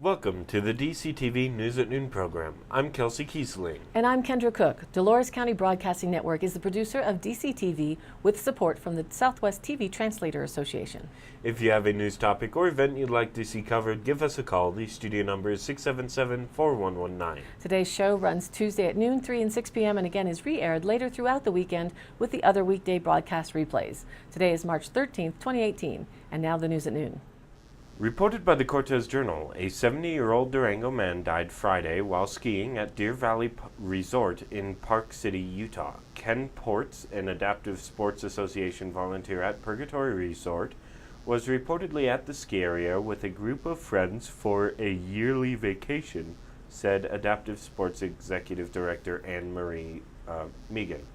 Welcome to the DCTV News at Noon program. I'm Kelsey Kiesling. And I'm Kendra Cook. Dolores County Broadcasting Network is the producer of DCTV with support from the Southwest TV Translator Association. If you have a news topic or event you'd like to see covered, give us a call. The studio number is 677-4119. Today's show runs Tuesday at noon, 3 and 6 p.m. and again is re-aired later throughout the weekend with the other weekday broadcast replays. Today is March 13th, 2018. And now the news at noon. Reported by the Cortez Journal, a 70-year-old Durango man died Friday while skiing at Deer Valley Resort in Park City, Utah. Ken Ports, an Adaptive Sports Association volunteer at Purgatory Resort, was reportedly at the ski area with a group of friends for a yearly vacation, said Adaptive Sports Executive Director Anne Marie Megan.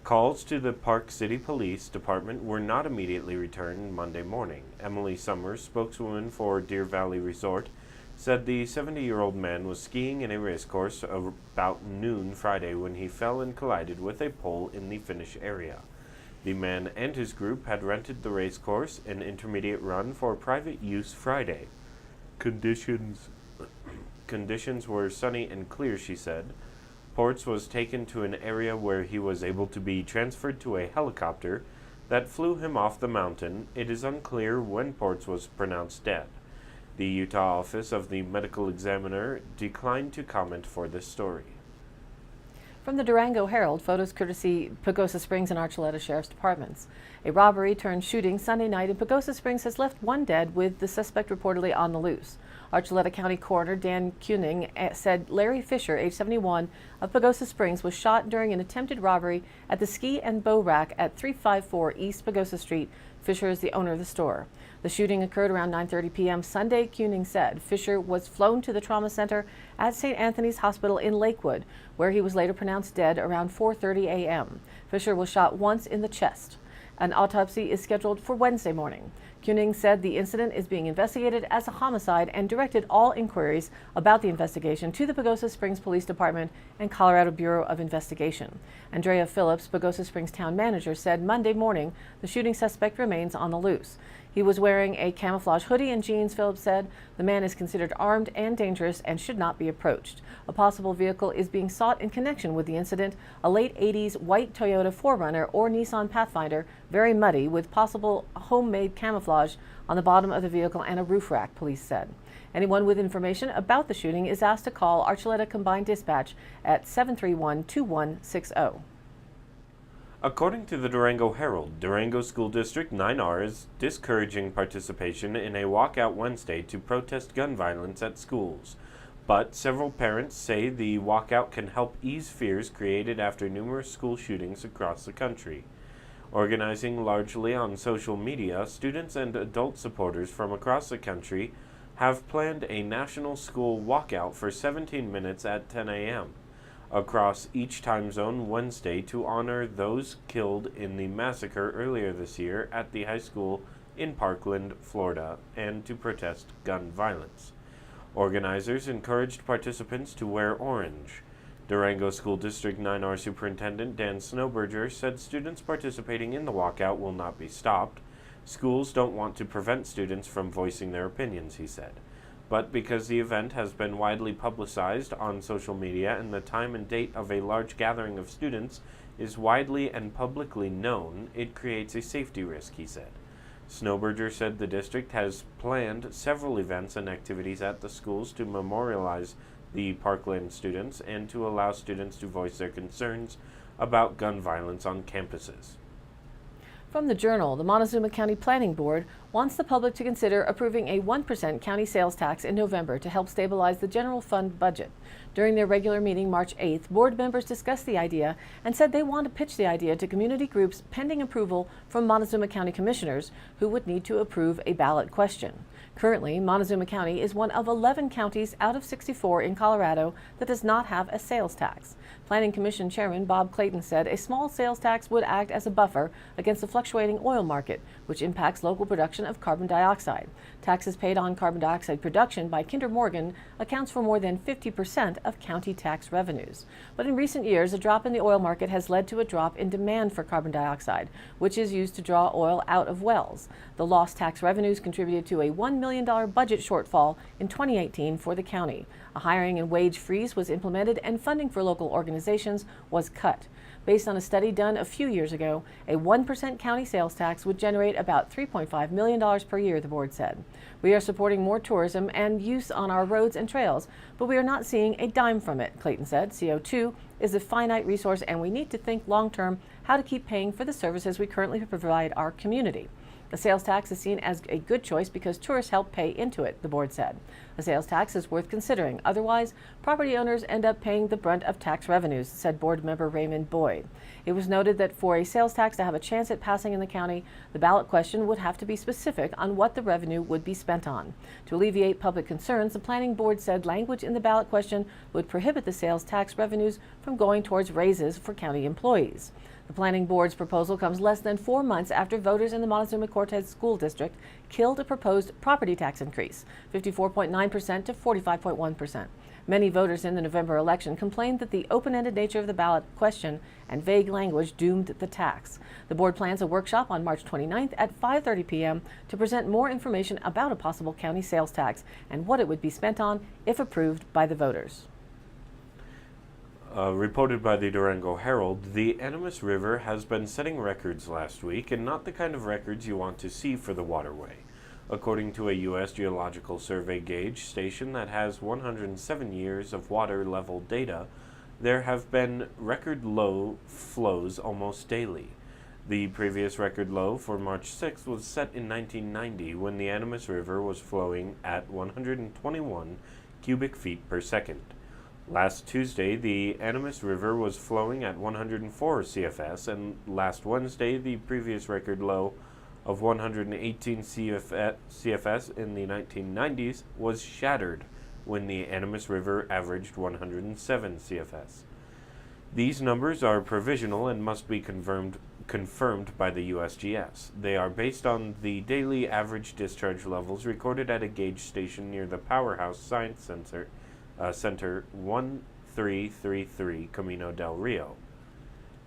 Calls to the Park City Police Department were not immediately returned Monday morning. Emily Summers, spokeswoman for Deer Valley Resort, said the 70-year-old man was skiing in a racecourse about noon Friday when he fell and collided with a pole in the finish area. The man and his group had rented the racecourse, an intermediate run, for private use Friday. Conditions were sunny and clear, she said. Ports was taken to an area where he was able to be transferred to a helicopter that flew him off the mountain. It is unclear when Ports was pronounced dead. The Utah office of the medical examiner declined to comment for this story. From the Durango Herald, photos courtesy Pagosa Springs and Archuleta Sheriff's Departments. A robbery turned shooting Sunday night in Pagosa Springs has left one dead, with the suspect reportedly on the loose. Archuleta County Coroner Dan Kuning said Larry Fisher, age 71, of Pagosa Springs, was shot during an attempted robbery at the Ski and Bow Rack at 354 East Pagosa Street. Fisher is the owner of the store. The shooting occurred around 9:30 p.m. Sunday, Kuning said. Fisher was flown to the trauma center at St. Anthony's Hospital in Lakewood, where he was later pronounced dead around 4:30 a.m. Fisher was shot once in the chest. An autopsy is scheduled for Wednesday morning. Kuning said the incident is being investigated as a homicide and directed all inquiries about the investigation to the Pagosa Springs Police Department and Colorado Bureau of Investigation. Andrea Phillips, Pagosa Springs town manager, said Monday morning the shooting suspect remains on the loose. He was wearing a camouflage hoodie and jeans, Phillips said. The man is considered armed and dangerous and should not be approached. A possible vehicle is being sought in connection with the incident, a late 80s white Toyota 4Runner or Nissan Pathfinder, very muddy, with possible homemade camouflage on the bottom of the vehicle and a roof rack, police said. Anyone with information about the shooting is asked to call Archuleta Combined Dispatch at 731-2160. According to the Durango Herald, Durango School District 9R is discouraging participation in a walkout Wednesday to protest gun violence at schools. But several parents say the walkout can help ease fears created after numerous school shootings across the country. Organizing largely on social media, students and adult supporters from across the country have planned a national school walkout for 17 minutes at 10 a.m. across each time zone Wednesday to honor those killed in the massacre earlier this year at the high school in Parkland, Florida, and to protest gun violence. Organizers encouraged participants to wear orange. Durango School District 9R Superintendent Dan Snowberger said students participating in the walkout will not be stopped. Schools don't want to prevent students from voicing their opinions, he said. But because the event has been widely publicized on social media and the time and date of a large gathering of students is widely and publicly known, it creates a safety risk, he said. Snowberger said the district has planned several events and activities at the schools to memorialize the Parkland students and to allow students to voice their concerns about gun violence on campuses. From the Journal, the Montezuma County Planning Board wants the public to consider approving a 1% county sales tax in November to help stabilize the general fund budget. During their regular meeting March 8th, board members discussed the idea and said they want to pitch the idea to community groups pending approval from Montezuma County commissioners, who would need to approve a ballot question. Currently, Montezuma County is one of 11 counties out of 64 in Colorado that does not have a sales tax. Planning Commission Chairman Bob Clayton said a small sales tax would act as a buffer against the fluctuating oil market, which impacts local production of carbon dioxide. Taxes paid on carbon dioxide production by Kinder Morgan accounts for more than 50% of county tax revenues. But in recent years, a drop in the oil market has led to a drop in demand for carbon dioxide, which is used to draw oil out of wells. The lost tax revenues contributed to a $1 million budget shortfall in 2018 for the county. A hiring and wage freeze was implemented and funding for local organizations was cut. Based on a study done a few years ago, a 1% county sales tax would generate about $3.5 million per year, the board said. We are supporting more tourism and use on our roads and trails, but we are not seeing a dime from it, Clayton said. CO2 is a finite resource and we need to think long-term how to keep paying for the services we currently provide our community. The sales tax is seen as a good choice because tourists help pay into it, the board said. A sales tax is worth considering. Otherwise, property owners end up paying the brunt of tax revenues, said board member Raymond Boyd. It was noted that for a sales tax to have a chance at passing in the county, the ballot question would have to be specific on what the revenue would be spent on. To alleviate public concerns, the planning board said language in the ballot question would prohibit the sales tax revenues from going towards raises for county employees. The planning board's proposal comes less than 4 months after voters in the Montezuma-Cortez School District killed a proposed property tax increase, 54.9% to 45.1%. Many voters in the November election complained that the open-ended nature of the ballot question and vague language doomed the tax. The board plans a workshop on March 29th at 5:30 p.m. to present more information about a possible county sales tax and what it would be spent on if approved by the voters. Reported by the Durango Herald, the Animas River has been setting records last week, and not the kind of records you want to see for the waterway. According to a U.S. Geological Survey gauge station that has 107 years of water level data, there have been record low flows almost daily. The previous record low for March 6th was set in 1990 when the Animas River was flowing at 121 cubic feet per second. Last Tuesday, the Animas River was flowing at 104 CFS, and last Wednesday, the previous record low of 118 CFS in the 1990s was shattered when the Animas River averaged 107 CFS. These numbers are provisional and must be confirmed by the USGS. They are based on the daily average discharge levels recorded at a gauge station near the Powerhouse Science Center 1333 Camino del Rio.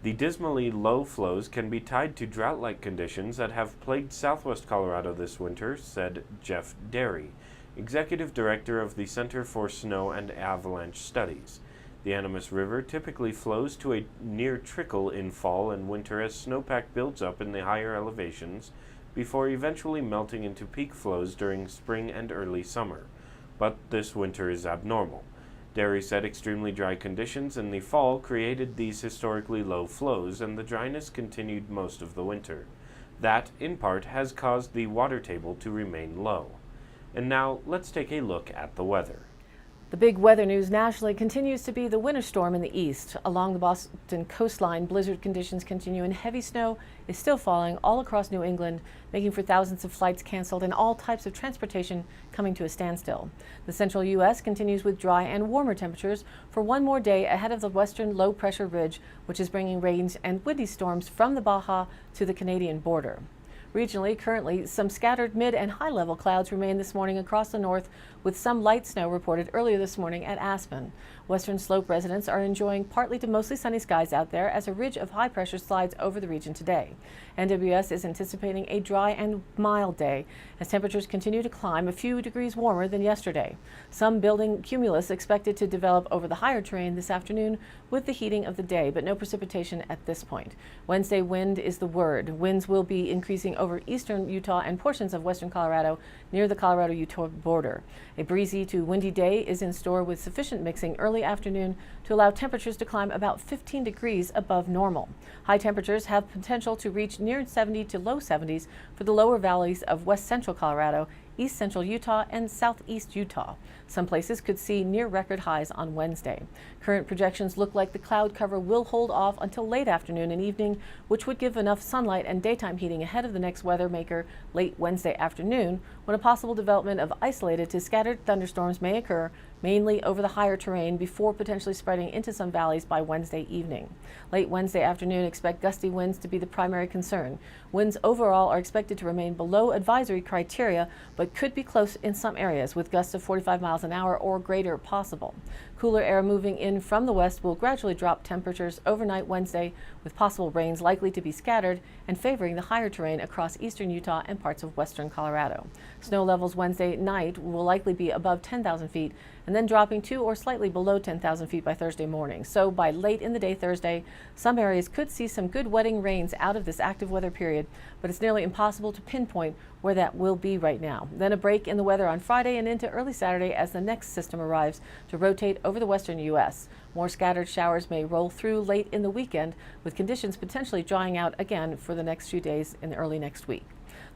The dismally low flows can be tied to drought-like conditions that have plagued southwest Colorado this winter, said Jeff Derry, executive director of the Center for Snow and Avalanche Studies. The Animas River typically flows to a near trickle in fall and winter as snowpack builds up in the higher elevations before eventually melting into peak flows during spring and early summer. But this winter is abnormal. Derry said extremely dry conditions in the fall created these historically low flows, and the dryness continued most of the winter. That, in part, has caused the water table to remain low. And now, let's take a look at the weather. The big weather news nationally continues to be the winter storm in the east. Along the Boston coastline, blizzard conditions continue and heavy snow is still falling all across New England, making for thousands of flights canceled and all types of transportation coming to a standstill. The central U.S. continues with dry and warmer temperatures for one more day ahead of the western low-pressure ridge, which is bringing rains and windy storms from the Baja to the Canadian border. Regionally, currently, some scattered mid and high-level clouds remain this morning across the north, with some light snow reported earlier this morning at Aspen. Western Slope residents are enjoying partly to mostly sunny skies out there as a ridge of high pressure slides over the region today. NWS is anticipating a dry and mild day as temperatures continue to climb a few degrees warmer than yesterday. Some building cumulus expected to develop over the higher terrain this afternoon with the heating of the day, but no precipitation at this point. Wednesday wind is the word. Winds will be increasing over eastern Utah and portions of western Colorado near the Colorado-Utah border. A breezy to windy day is in store with sufficient mixing early afternoon to allow temperatures to climb about 15 degrees above normal. High temperatures have potential to reach near 70 to low 70s for the lower valleys of west central Colorado, east central Utah, and southeast Utah. Some places could see near record highs on Wednesday. Current projections look like the cloud cover will hold off until late afternoon and evening, which would give enough sunlight and daytime heating ahead of the next weather maker late Wednesday afternoon, when a possible development of isolated to scattered thunderstorms may occur, mainly over the higher terrain, before potentially spreading into some valleys by Wednesday evening. Late Wednesday afternoon, expect gusty winds to be the primary concern. Winds overall are expected to remain below advisory criteria, but could be close in some areas, with gusts of 45 miles an hour or greater possible. Cooler air moving in from the west will gradually drop temperatures overnight Wednesday, with possible rains likely to be scattered and favoring the higher terrain across eastern Utah and parts of western Colorado. Snow levels Wednesday night will likely be above 10,000 feet and then dropping to or slightly below 10,000 feet by Thursday morning. So by late in the day Thursday, some areas could see some good wetting rains out of this active weather period, but it's nearly impossible to pinpoint where that will be right now. Then a break in the weather on Friday and into early Saturday as the next system arrives to rotate over the western U.S. More scattered showers may roll through late in the weekend, with conditions potentially drying out again for the next few days in early next week.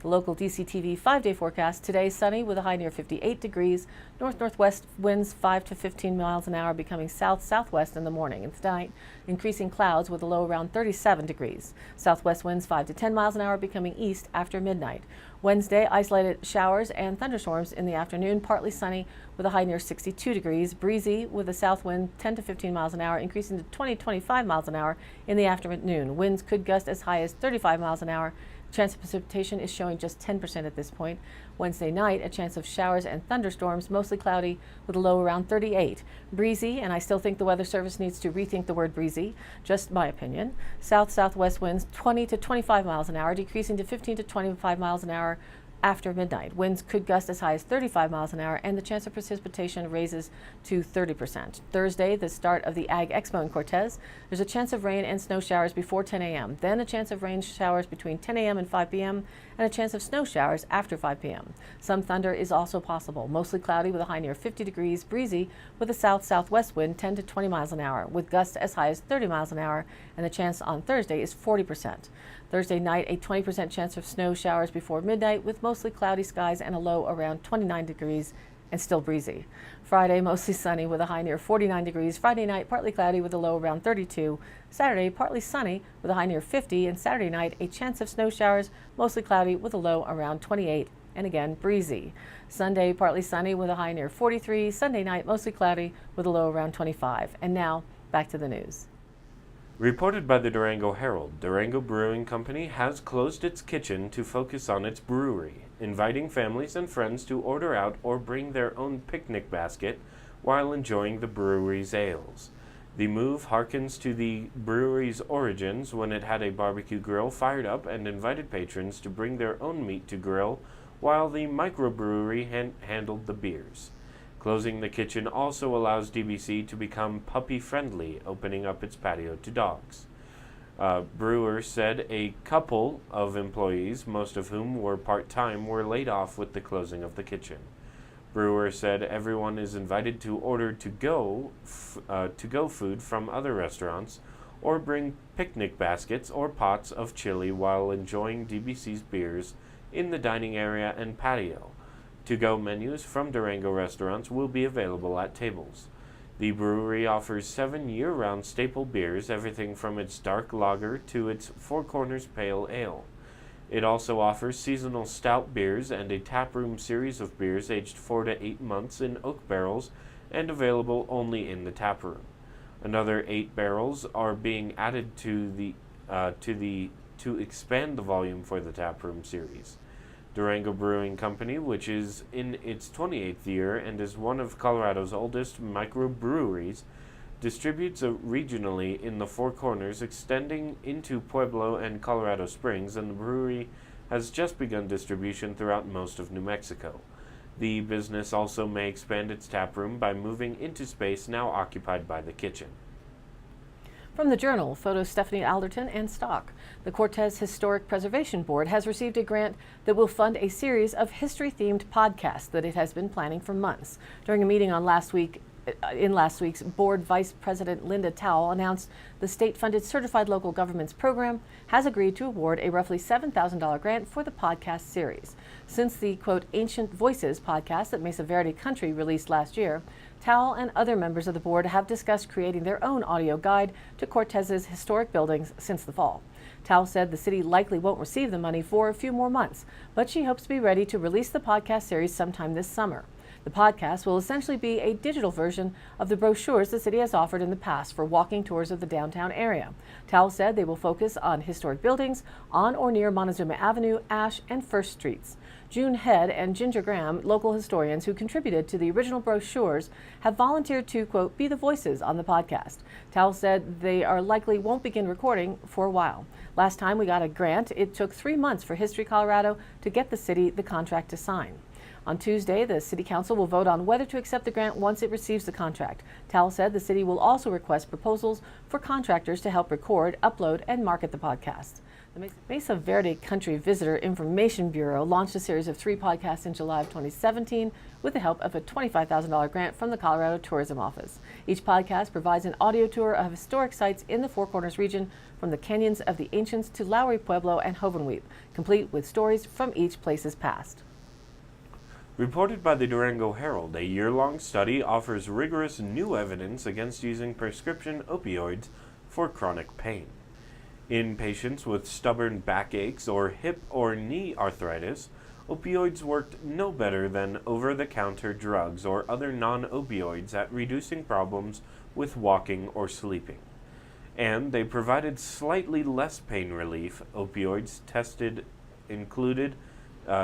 The local DCTV 5-day forecast: today sunny with a high near 58 degrees, north-northwest winds 5 to 15 miles an hour, becoming south-southwest in the morning, and tonight increasing clouds with a low around 37 degrees. Southwest winds 5 to 10 miles an hour, becoming east after midnight. Wednesday, isolated showers and thunderstorms in the afternoon, partly sunny with a high near 62 degrees, breezy with a south wind 10 to 15 miles an hour, increasing to 20 to 25 miles an hour in the afternoon. Winds could gust as high as 35 miles an hour. Chance of precipitation is showing just 10% at this point. Wednesday night, a chance of showers and thunderstorms, mostly cloudy with a low around 38. Breezy, and I still think the Weather Service needs to rethink the word breezy, just my opinion. South-southwest winds 20 to 25 miles an hour, decreasing to 15 to 25 miles an hour after midnight. Winds could gust as high as 35 miles an hour, and the chance of precipitation raises to 30%. Thursday, the start of the Ag Expo in Cortez, there's a chance of rain and snow showers before 10 a.m., then a chance of rain showers between 10 a.m. and 5 p.m., and a chance of snow showers after 5 p.m. Some thunder is also possible, mostly cloudy with a high near 50 degrees, breezy with a south-southwest wind 10 to 20 miles an hour, with gusts as high as 30 miles an hour, and the chance on Thursday is 40%. Thursday night, a 20% chance of snow showers before midnight, with mostly cloudy skies and a low around 29 degrees and still breezy. Friday, mostly sunny with a high near 49 degrees. Friday night, partly cloudy with a low around 32. Saturday, partly sunny with a high near 50. And Saturday night, a chance of snow showers, mostly cloudy with a low around 28. And again, breezy. Sunday, partly sunny with a high near 43. Sunday night, mostly cloudy with a low around 25. And now, back to the news. Reported by the Durango Herald, Durango Brewing Company has closed its kitchen to focus on its brewery, inviting families and friends to order out or bring their own picnic basket while enjoying the brewery's ales. The move harkens to the brewery's origins, when it had a barbecue grill fired up and invited patrons to bring their own meat to grill while the microbrewery handled the beers. Closing the kitchen also allows DBC to become puppy-friendly, opening up its patio to dogs. Brewer said a couple of employees, most of whom were part-time, were laid off with the closing of the kitchen. Brewer said everyone is invited to order to-go food from other restaurants or bring picnic baskets or pots of chili while enjoying DBC's beers in the dining area and patio. To-go menus from Durango restaurants will be available at tables. The brewery offers 7 year-round staple beers, everything from its dark lager to its Four Corners Pale Ale. It also offers seasonal stout beers and a taproom series of beers aged 4 to 8 months in oak barrels and available only in the taproom. Another 8 barrels are being added to expand the volume for the taproom series. Durango Brewing Company, which is in its 28th year and is one of Colorado's oldest microbreweries, distributes regionally in the Four Corners, extending into Pueblo and Colorado Springs, and the brewery has just begun distribution throughout most of New Mexico. The business also may expand its taproom by moving into space now occupied by the kitchen. From the Journal, photos Stephanie Alderton and stock. The Cortez Historic Preservation Board has received a grant that will fund a series of history-themed podcasts that it has been planning for months. During a meeting on last week In last week's board, Vice President Linda Towle announced the state-funded Certified Local Governments program has agreed to award a roughly $7,000 grant for the podcast series. Since the, quote, Ancient Voices podcast that Mesa Verde Country released last year, Towle and other members of the board have discussed creating their own audio guide to Cortez's historic buildings since the fall. Towle said the city likely won't receive the money for a few more months, but she hopes to be ready to release the podcast series sometime this summer. The podcast will essentially be a digital version of the brochures the city has offered in the past for walking tours of the downtown area. Towle said they will focus on historic buildings on or near Montezuma Avenue, Ash, and First Streets. June Head and Ginger Graham, local historians who contributed to the original brochures, have volunteered to, quote, be the voices on the podcast. Towle said they likely won't begin recording for a while. Last time we got a grant, it took 3 months for History Colorado to get the city the contract to sign. On Tuesday, the City Council will vote on whether to accept the grant once it receives the contract. Towle said the city will also request proposals for contractors to help record, upload, and market the podcast. The Mesa Verde Country Visitor Information Bureau launched a series of 3 podcasts in July of 2017 with the help of a $25,000 grant from the Colorado Tourism Office. Each podcast provides an audio tour of historic sites in the Four Corners region, from the Canyons of the Ancients to Lowry Pueblo and Hovenweep, complete with stories from each place's past. Reported by the Durango Herald, a year-long study offers rigorous new evidence against using prescription opioids for chronic pain. In patients with stubborn backaches or hip or knee arthritis, opioids worked no better than over-the-counter drugs or other non-opioids at reducing problems with walking or sleeping. And they provided slightly less pain relief. Opioids tested included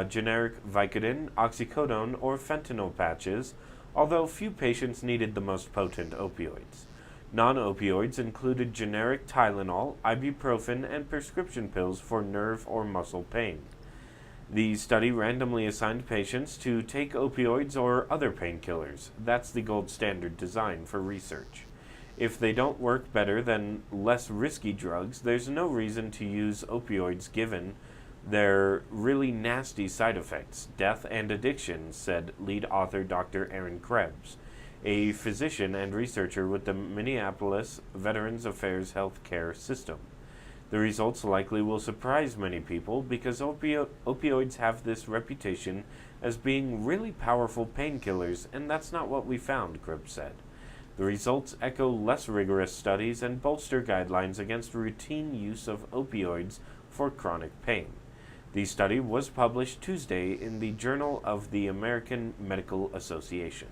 generic Vicodin, oxycodone, or fentanyl patches, although few patients needed the most potent opioids. Non-opioids included generic Tylenol, ibuprofen, and prescription pills for nerve or muscle pain. The study randomly assigned patients to take opioids or other painkillers. That's the gold standard design for research. If they don't work better than less risky drugs, there's no reason to use opioids given their really nasty side effects, death and addiction, said lead author Dr. Aaron Krebs, a physician and researcher with the Minneapolis Veterans Affairs Healthcare System. The results likely will surprise many people because opioids have this reputation as being really powerful painkillers, and that's not what we found, Krebs said. The results echo less rigorous studies and bolster guidelines against routine use of opioids for chronic pain. The study was published Tuesday in the Journal of the American Medical Association.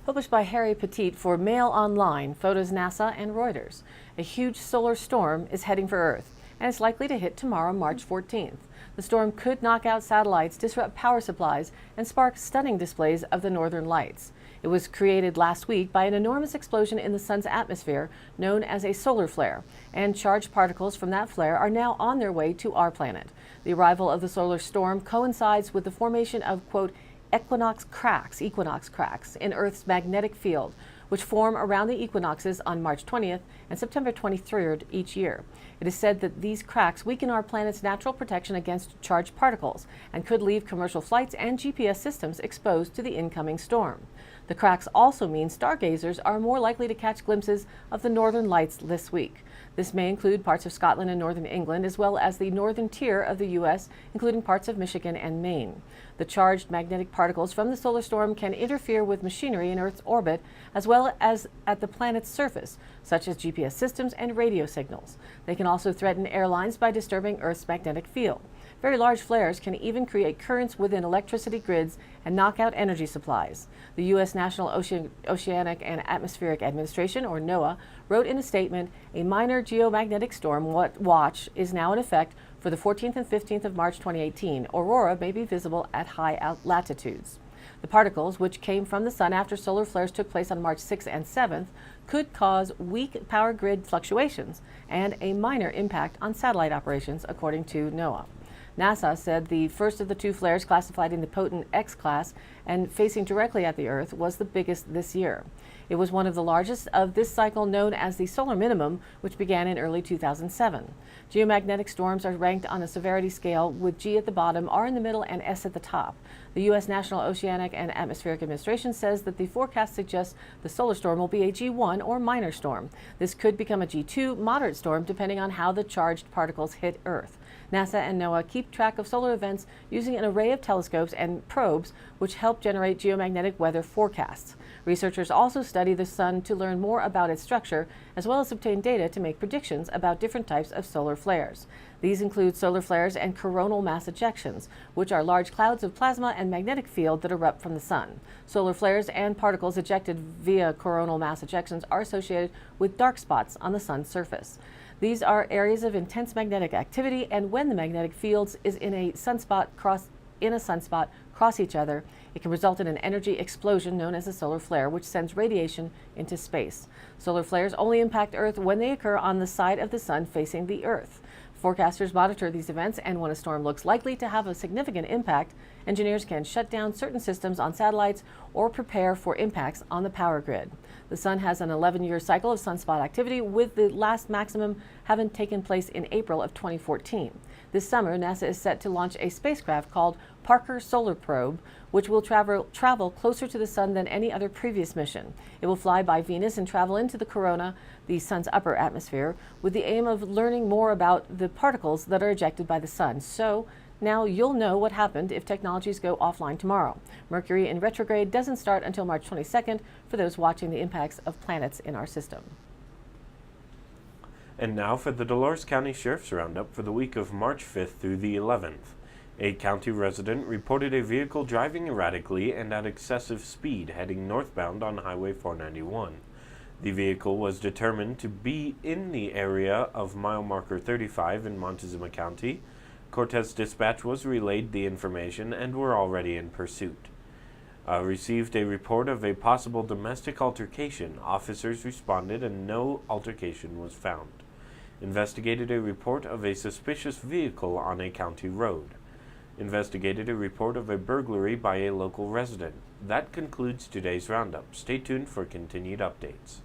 Published by Harry Petit for Mail Online, Photos NASA, and Reuters. A huge solar storm is heading for Earth, and it's likely to hit tomorrow, March 14th. The storm could knock out satellites, disrupt power supplies, and spark stunning displays of the northern lights. It was created last week by an enormous explosion in the sun's atmosphere known as a solar flare, and charged particles from that flare are now on their way to our planet. The arrival of the solar storm coincides with the formation of, quote, equinox cracks in Earth's magnetic field, which form around the equinoxes on March 20th and September 23rd each year. It is said that these cracks weaken our planet's natural protection against charged particles and could leave commercial flights and GPS systems exposed to the incoming storm. The cracks also mean stargazers are more likely to catch glimpses of the northern lights this week. This may include parts of Scotland and northern England, as well as the northern tier of the U.S., including parts of Michigan and Maine. The charged magnetic particles from the solar storm can interfere with machinery in Earth's orbit, as well as at the planet's surface, such as GPS systems and radio signals. They can also threaten airlines by disturbing Earth's magnetic field. Very large flares can even create currents within electricity grids and knock out energy supplies. The U.S. National Oceanic and Atmospheric Administration, or NOAA, wrote in a statement, a minor geomagnetic storm watch is now in effect for the 14th and 15th of March 2018. Aurora may be visible at high latitudes. The particles, which came from the sun after solar flares took place on March 6th and 7th, could cause weak power grid fluctuations and a minor impact on satellite operations, according to NOAA. NASA said the first of the 2 flares, classified in the potent X class and facing directly at the Earth, was the biggest this year. It was one of the largest of this cycle, known as the solar minimum, which began in early 2007. Geomagnetic storms are ranked on a severity scale, with G at the bottom, R in the middle, and S at the top. The U.S. National Oceanic and Atmospheric Administration says that the forecast suggests the solar storm will be a G1 or minor storm. This could become a G2 moderate storm depending on how the charged particles hit Earth. NASA and NOAA keep track of solar events using an array of telescopes and probes, which help generate geomagnetic weather forecasts. Researchers also study the sun to learn more about its structure, as well as obtain data to make predictions about different types of solar flares. These include solar flares and coronal mass ejections, which are large clouds of plasma and magnetic field that erupt from the sun. Solar flares and particles ejected via coronal mass ejections are associated with dark spots on the sun's surface. These are areas of intense magnetic activity, and when the magnetic fields in a sunspot cross each other, it can result in an energy explosion known as a solar flare, which sends radiation into space. Solar flares only impact Earth when they occur on the side of the sun facing the Earth. Forecasters monitor these events, and when a storm looks likely to have a significant impact, engineers can shut down certain systems on satellites or prepare for impacts on the power grid. The sun has an 11-year cycle of sunspot activity, with the last maximum having taken place in April of 2014. This summer, NASA is set to launch a spacecraft called Parker Solar Probe, which will travel closer to the sun than any other previous mission. It will fly by Venus and travel into the corona, the sun's upper atmosphere, with the aim of learning more about the particles that are ejected by the sun. So now you'll know what happened if technologies go offline tomorrow. Mercury in retrograde doesn't start until March 22nd for those watching the impacts of planets in our system. And now for the Dolores County Sheriff's Roundup for the week of March 5th through the 11th. A county resident reported a vehicle driving erratically and at excessive speed heading northbound on Highway 491. The vehicle was determined to be in the area of mile marker 35 in Montezuma County. Cortez Dispatch was relayed the information and were already in pursuit. Received a report of a possible domestic altercation. Officers responded and no altercation was found. Investigated a report of a suspicious vehicle on a county road. Investigated a report of a burglary by a local resident. That concludes today's roundup. Stay tuned for continued updates.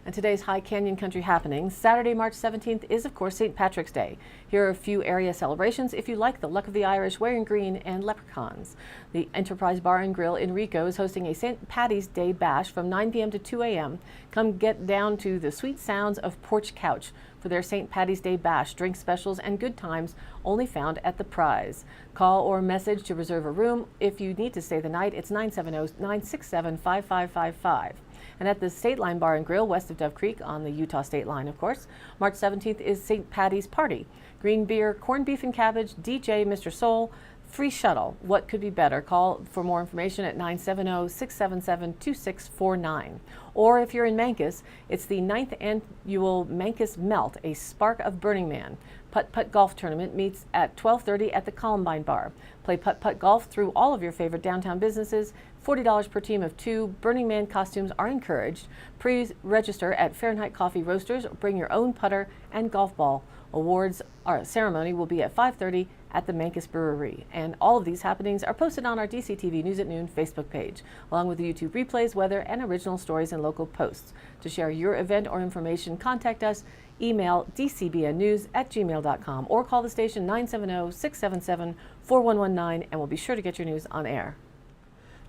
And today's High Canyon Country happenings. Saturday, March 17th is, of course, St. Patrick's Day. Here are a few area celebrations if you like the luck of the Irish, wearing green, and leprechauns. The Enterprise Bar and Grill in Rico is hosting a St. Patty's Day Bash from 9 p.m. to 2 a.m. Come get down to the sweet sounds of Porch Couch for their St. Patty's Day Bash. Drink specials and good times only found at the Prize. Call or message to reserve a room. If you need to stay the night, it's 970-967-5555. And at the State Line Bar and Grill west of Dove Creek on the Utah State Line, of course, March 17th is St. Patty's Party. Green beer, corned beef and cabbage, DJ Mr. Soul, free shuttle. What could be better? Call for more information at 970-677-2649. Or if you're in Mancos, it's the 9th annual Mancos Melt, a spark of Burning Man. Putt-Putt Golf Tournament meets at 12:30 at the Columbine Bar. Play putt-putt golf through all of your favorite downtown businesses. $40 per team of 2. Burning Man costumes are encouraged. Pre-register at Fahrenheit Coffee Roasters. Bring your own putter and golf ball. Awards ceremony will be at 5:30 at the Mancos Brewery. And all of these happenings are posted on our DCTV News at Noon Facebook page, along with the YouTube replays, weather, and original stories and local posts. To share your event or information, contact us. Email dcbnnews@gmail.com or call the station 970-677-4119, and we'll be sure to get your news on air.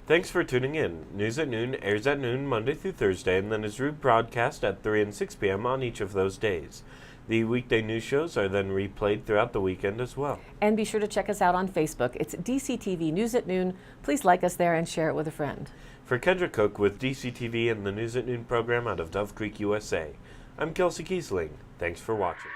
Thanks for tuning in. News at Noon airs at noon Monday through Thursday and then is rebroadcast at 3 and 6 p.m. on each of those days. The weekday news shows are then replayed throughout the weekend as well. And be sure to check us out on Facebook. It's DCTV News at Noon. Please like us there and share it with a friend. For Kendra Cook with DCTV and the News at Noon program out of Dove Creek, USA, I'm Kelsey Kiesling. Thanks for watching.